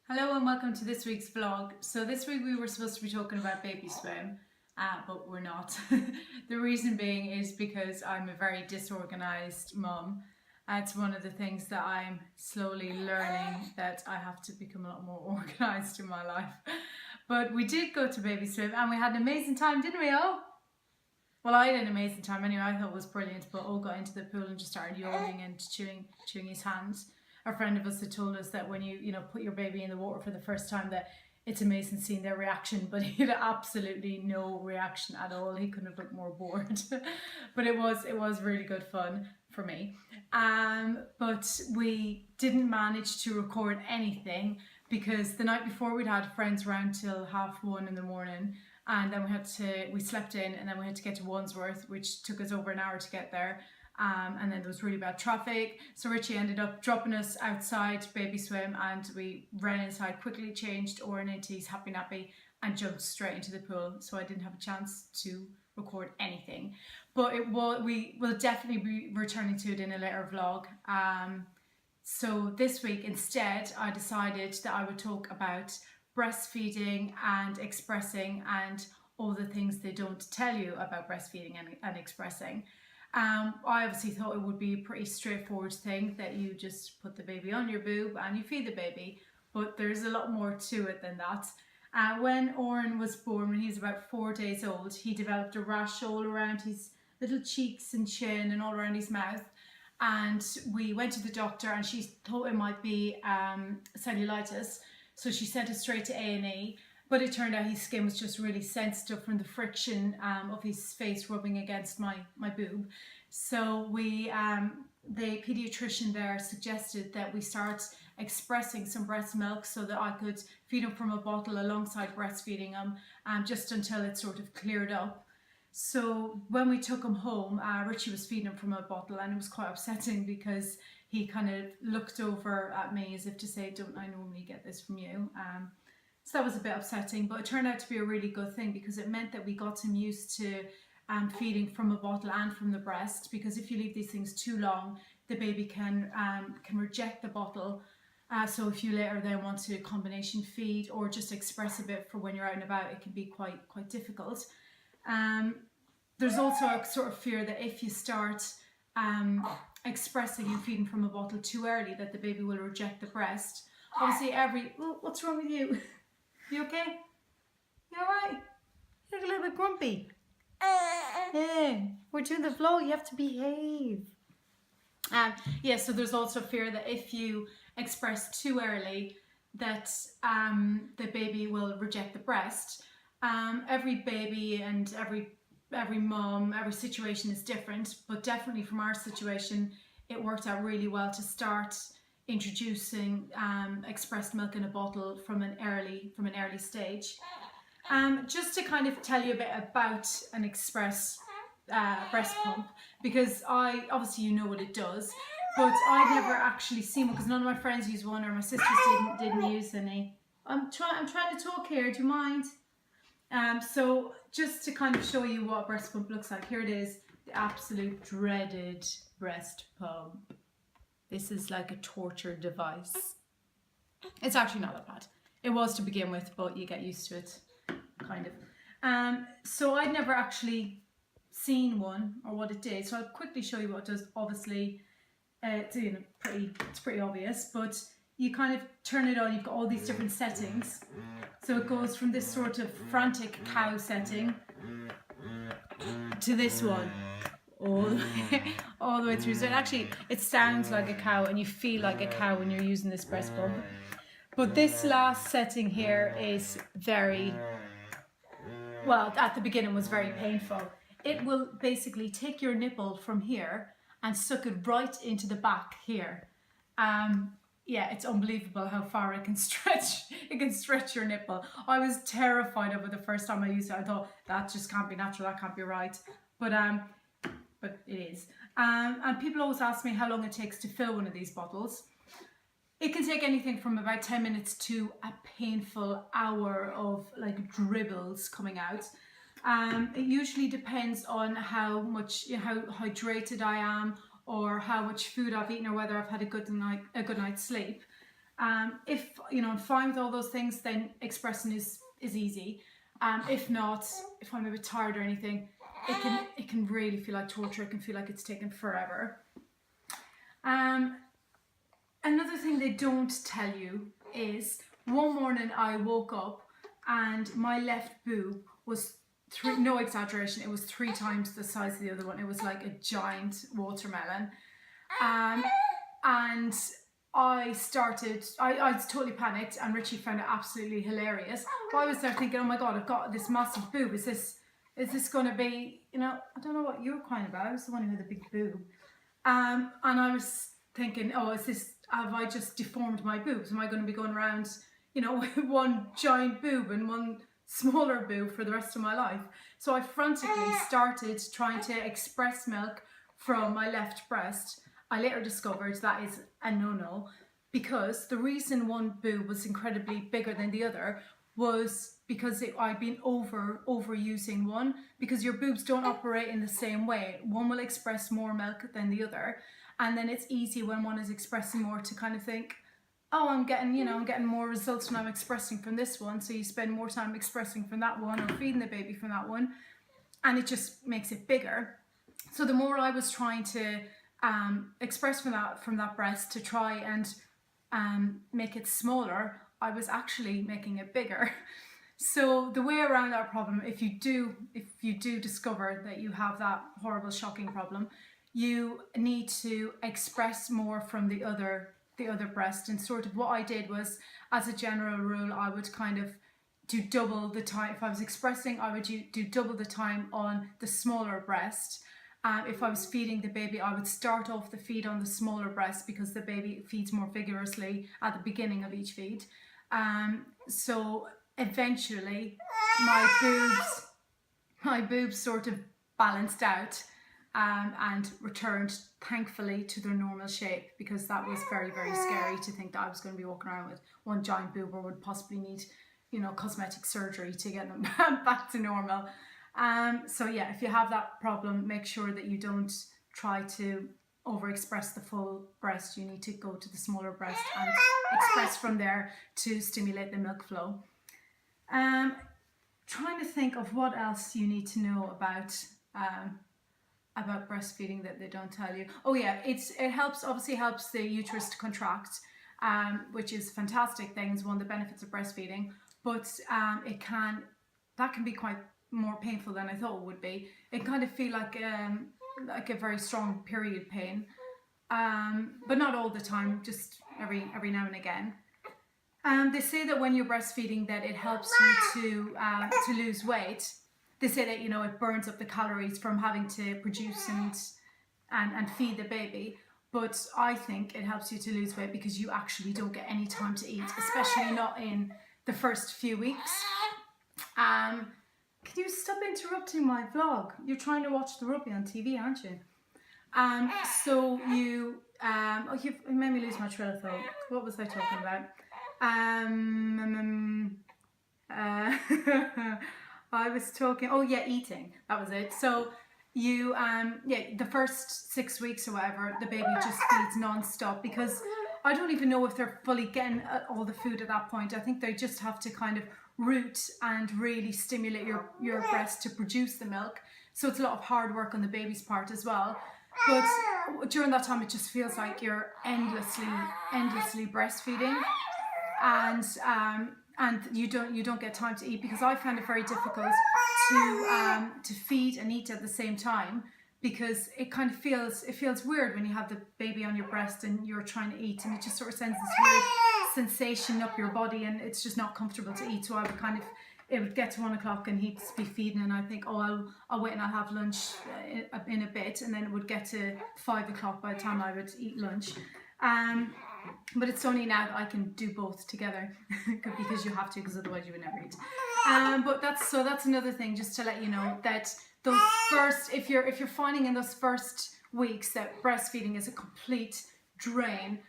Hello and welcome to this week's vlog. So this week we were supposed to be talking about baby swim, but we're not. The reason being is because I'm a very disorganized mum. It's one of the things that I'm slowly learning, that I have to become a lot more organized in my life. But we did go to baby swim and we had an amazing time, didn't we all? Well, I had an amazing time anyway. I thought it was brilliant, but all got into the pool and just started yawning and chewing his hands. A friend of us had told us that when you put your baby in the water for the first time, that it's amazing seeing their reaction, but he had absolutely no reaction at all. He couldn't have looked more bored. But it was really good fun for me. But we didn't manage to record anything because the night before we'd had friends around till 1:30 in the morning, and then we slept in, and then we had to get to Wandsworth, which took us over an hour to get there. And then there was really bad traffic, so Richie ended up dropping us outside baby swim, and we ran inside, quickly changed Odhran into his happy nappy and jumped straight into the pool, so I didn't have a chance to record anything. But we will definitely be returning to it in a later vlog. So this week instead I decided that I would talk about breastfeeding and expressing and all the things they don't tell you about breastfeeding and expressing. I obviously thought it would be a pretty straightforward thing, that you just put the baby on your boob and you feed the baby, but there's a lot more to it than that. When Odhran was born, when he was about 4 days old, he developed a rash all around his little cheeks and chin and all around his mouth, and we went to the doctor and she thought it might be cellulitis, so she sent us straight to A&E. But it turned out his skin was just really sensitive from the friction of his face rubbing against my boob. So the paediatrician there suggested that we start expressing some breast milk so that I could feed him from a bottle alongside breastfeeding him, just until it sort of cleared up. So when we took him home, Richie was feeding him from a bottle, and it was quite upsetting because he kind of looked over at me as if to say, "Don't I normally get this from you?" So that was a bit upsetting, but it turned out to be a really good thing because it meant that we got him used to feeding from a bottle and from the breast, because if you leave these things too long, the baby can reject the bottle. So if you later then want to combination feed or just express a bit for when you're out and about, it can be quite difficult. There's also a sort of fear that if you start expressing and feeding from a bottle too early, that the baby will reject the breast. Obviously what's wrong with you? You okay? You alright? You look a little bit grumpy. Yeah, we're doing the vlog, you have to behave. Yeah, so there's also fear that if you express too early, that the baby will reject the breast. Every baby and every mum, every situation is different, but definitely from our situation, it worked out really well to start introducing expressed milk in a bottle from an early stage. Just to kind of tell you a bit about an express breast pump, because obviously you know what it does, but I've never actually seen one because none of my friends use one, or my sisters didn't use any. I'm trying to talk here, do you mind? So just to kind of show you what a breast pump looks like, here it is, the absolute dreaded breast pump. This is like a torture device. It's actually not that bad. It was to begin with, but you get used to it, kind of. So I'd never actually seen one or what it did. So I'll quickly show you what it does. Obviously, it's pretty obvious, but you kind of turn it on. You've got all these different settings. So it goes from this sort of frantic cow setting to this one. All the way through. So it sounds like a cow and you feel like a cow when you're using this breast pump. But this last setting here is at the beginning was very painful. It will basically take your nipple from here and suck it right into the back here. Yeah, it's unbelievable how far it can stretch. It can stretch your nipple. I was terrified of it the first time I used it. I thought, that just can't be natural, that can't be right. But it is. And people always ask me how long it takes to fill one of these bottles. It can take anything from about 10 minutes to a painful hour of like dribbles coming out. It usually depends on how hydrated I am, or how much food I've eaten, or whether I've had a good night's sleep. If I'm fine with all those things, then expressing is easy. If not, if I'm a bit tired or anything, it can really feel like torture. It can feel like it's taken forever. Another thing they don't tell you is one morning I woke up and my left boob was no exaggeration, it was 3 times the size of the other one. It was like a giant watermelon. And I totally panicked, and Richy found it absolutely hilarious. But I was there thinking, oh my God, I've got this massive boob. Is this going to be, I don't know what you were crying about. I was the one who had the big boob. And I was thinking, oh, have I just deformed my boobs? Am I going to be going around, with one giant boob and one smaller boob for the rest of my life? So I frantically started trying to express milk from my left breast. I later discovered that is a no-no, because the reason one boob was incredibly bigger than the other was because I'd been overusing one, because your boobs don't operate in the same way. One will express more milk than the other, and then it's easy when one is expressing more to kind of think, oh, I'm getting more results when I'm expressing from this one, so you spend more time expressing from that one or feeding the baby from that one, and it just makes it bigger. So the more I was trying to express from that breast to try and make it smaller, I was actually making it bigger. So the way around that problem, if you do discover that you have that horrible, shocking problem, you need to express more from the other breast. And sort of what I did was, as a general rule, I would kind of do double the time. If I was expressing, I would do double the time on the smaller breast. If I was feeding the baby, I would start off the feed on the smaller breast, because the baby feeds more vigorously at the beginning of each feed. So eventually my boobs sort of balanced out and returned, thankfully, to their normal shape, because that was very, very scary to think that I was going to be walking around with one giant boob, or would possibly need cosmetic surgery to get them back to normal. So yeah, if you have that problem, make sure that you don't try to overexpress the full breast. You need to go to the smaller breast and express from there to stimulate the milk flow. Trying to think of what else you need to know about breastfeeding that they don't tell you. Oh yeah, it obviously helps the uterus to contract, which is a fantastic thing. It's one of the benefits of breastfeeding, but that can be quite more painful than I thought it would be. It kind of feel like a very strong period pain, but not all the time, just every now and again. They say that when you're breastfeeding, that it helps you to lose weight. They say that it burns up the calories from having to produce and feed the baby. But I think it helps you to lose weight because you actually don't get any time to eat, especially not in the first few weeks. Can you stop interrupting my vlog? You're trying to watch the rugby on TV, aren't you? So you made me lose my trail of thought. What was I talking about? I was talking, eating. That was it. So you, the first 6 weeks or whatever, the baby just feeds non-stop, because I don't even know if they're fully getting all the food at that point. I think they just have to kind of root and really stimulate your breast to produce the milk. So it's a lot of hard work on the baby's part as well. But during that time, it just feels like you're endlessly breastfeeding, and you don't get time to eat, because I found it very difficult to feed and eat at the same time, because it kind of feels weird when you have the baby on your breast and you're trying to eat, and it just sort of sends this weird sensation up your body, and it's just not comfortable to eat. So I would it would get to 1 o'clock and he'd be feeding, and I'd think, oh, I'll wait and I'll have lunch in a bit, and then it would get to 5 o'clock by the time I would eat lunch. But it's only now that I can do both together, because you have to, because otherwise you would never eat. But that's another thing, just to let you know, that those first, if you're finding in those first weeks that breastfeeding is a complete drain,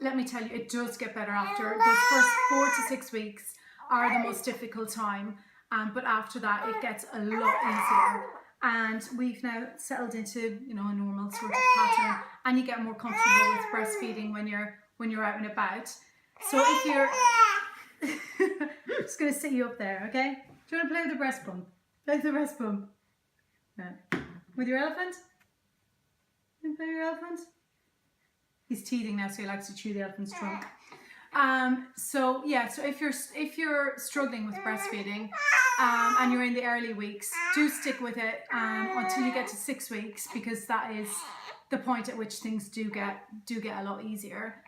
let me tell you, it does get better after. Those first 4 to 6 weeks are the most difficult time, but after that it gets a lot easier. And we've now settled into a normal sort of pattern, and you get more comfortable with breastfeeding when you're when you're out and about. So if you're... I'm just going to sit you up there, okay? Do you want to play with the breast pump? Play with the breast pump. No. With your elephant? You want to play with your elephant? He's teething now, so he likes to chew the elephant's trunk. So if you're struggling with breastfeeding and you're in the early weeks, do stick with it until you get to 6 weeks, because that is the point at which things do get a lot easier.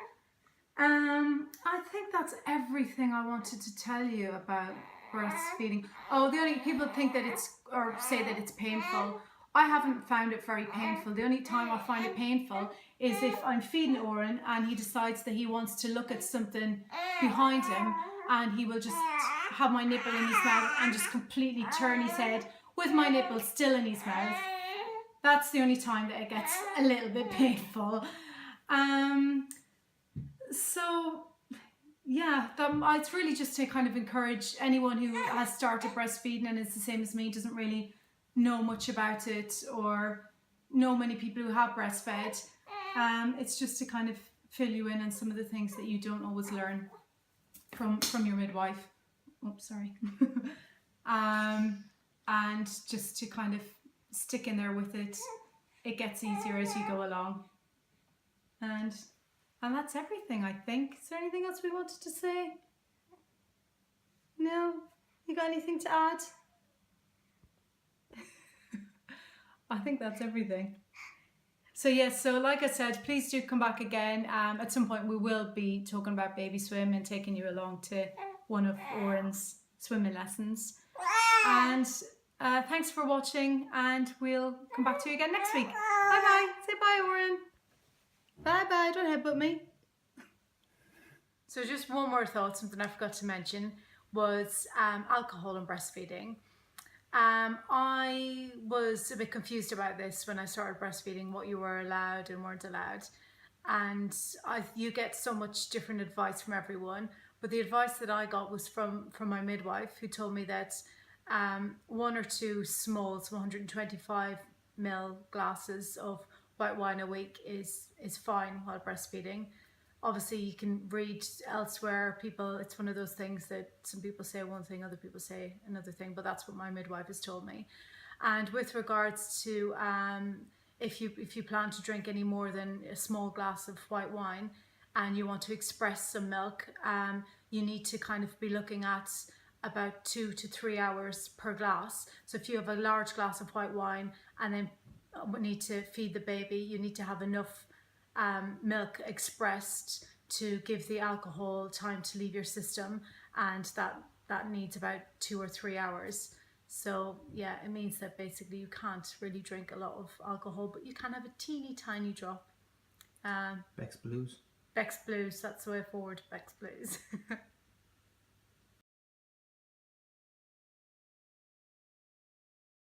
I think that's everything I wanted to tell you about breastfeeding. Oh, the only people think that say that it's painful. I haven't found it very painful. The only time I find it painful is if I'm feeding Odhran and he decides that he wants to look at something behind him, and he will just have my nipple in his mouth and just completely turn his head with my nipple still in his mouth. That's the only time that it gets a little bit painful. So yeah, it's really just to kind of encourage anyone who has started breastfeeding and is the same as me, doesn't really know much about it or know many people who have breastfed. It's just to kind of fill you in on some of the things that you don't always learn from your midwife. Oops, sorry. And just to kind of stick in there with it. It gets easier as you go along. And that's everything, I think. Is there anything else we wanted to say? No? You got anything to add? I think that's everything. So yes, so like I said, please do come back again. At some point we will be talking about baby swim and taking you along to one of Odhran's swimming lessons. And thanks for watching, and we'll come back to you again next week. Bye bye. Say bye, Odhran. Bye bye. Don't headbutt me. So just one more thought, something I forgot to mention, was alcohol and breastfeeding. I was a bit confused about this when I started breastfeeding, what you were allowed and weren't allowed. And you get so much different advice from everyone. But the advice that I got was from my midwife, who told me that 1 or 2 small, so 125ml glasses of white wine a week is fine while breastfeeding. Obviously you can read elsewhere, it's one of those things that some people say one thing, other people say another thing, but that's what my midwife has told me. And with regards to if you plan to drink any more than a small glass of white wine and you want to express some milk, you need to kind of be looking at about 2 to 3 hours per glass. So if you have a large glass of white wine and then need to feed the baby, you need to have enough milk expressed to give the alcohol time to leave your system, and that needs about 2 or 3 hours. So yeah, it means that basically you can't really drink a lot of alcohol, but you can have a teeny tiny drop. Beck's Blues. Beck's Blues, that's the way forward, Beck's Blues.